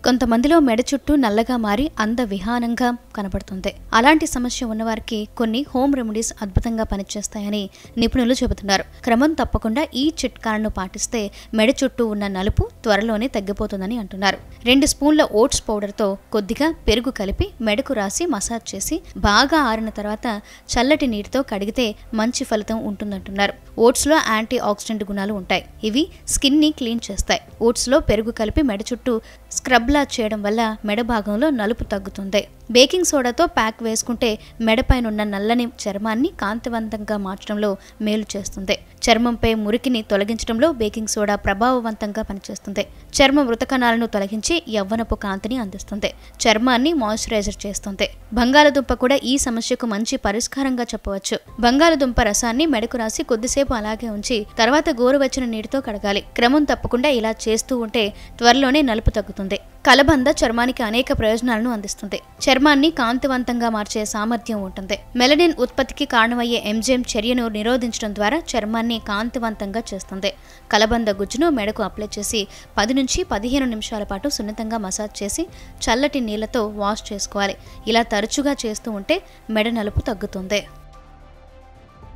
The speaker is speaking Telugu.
కొంతమందిలో మెడ చుట్టూ నల్లగా మారి అందవిహానంగా కనబడుతుంది. అలాంటి సమస్య ఉన్నవారికి కొన్ని హోమ్ రెమెడీస్ అద్భుతంగా పనిచేస్తాయని నిపుణులు చెబుతున్నారు. క్రమం తప్పకుండా ఈ చిట్కాలను పాటిస్తే మెడ చుట్టూ ఉన్న నలుపు త్వరలోనే తగ్గిపోతుందని అంటున్నారు. 2 స్పూన్ల ఓట్స్ పౌడర్తో కొద్దిగా పెరుగు కలిపి మెడకు రాసి మసాజ్ చేసి బాగా ఆరిన తర్వాత చల్లటి నీటితో కడిగితే మంచి ఫలితం ఉంటుందంటున్నారు. ఓట్స్లో యాంటీ ఆక్సిడెంట్ గుణాలు ఉంటాయి. ఇవి స్కిన్ని క్లీన్ చేస్తాయి. ఓట్స్లో పెరుగు కలిపి మెడ చుట్టూ స్క్రబ్లా చేయడం వల్ల మెడ భాగంలో నలుపు తగ్గుతుంది. బేకింగ్ సోడాతో ప్యాక్ వేసుకుంటే మెడపైనున్న నల్లని చర్మాన్ని కాంతివంతంగా మార్చడంలో మేలు చేస్తుంది. చర్మంపై మురికిని తొలగించడంలో బేకింగ్ సోడా ప్రభావవంతంగా పనిచేస్తుంది. చర్మ మృత కణాలను తొలగించి యవ్వనపు కాంతిని అందిస్తుంది. చర్మాన్ని మాయిశ్చరైజర్ చేస్తుంది. బంగాళదుంప కూడా ఈ సమస్యకు మంచి పరిష్కారంగా చెప్పవచ్చు. బంగాళదుంప రసాన్ని మెడకు రాసి కొద్దిసేపు అలాగే ఉంచి తర్వాత గోరువెచ్చని నీటితో కడగాలి. క్రమం తప్పకుండా ఇలా చేస్తూ ఉంటే త్వరలోనే నలుపు తగ్గుతుంది. కలబంద చర్మానికి అనేక ప్రయోజనాలను అందిస్తుంది. చర్మాన్ని కాంతివంతంగా మార్చే సామర్థ్యం ఉంటుంది. మెలనిన్ ఉత్పత్తికి కారణమయ్యే ఎంజైమ్ చర్యను నిరోధించడం ద్వారా చర్మాన్ని కాంతివంతంగా చేస్తుంది. కలబంద గుజ్జును మెడకు అప్లై చేసి 10 నుంచి 15 నిమిషాల పాటు సున్నితంగా మసాజ్ చేసి చల్లటి నీళ్లతో వాష్ చేసుకోవాలి. ఇలా తరచుగా చేస్తూ ఉంటే మెడ నలుపు తగ్గుతుంది.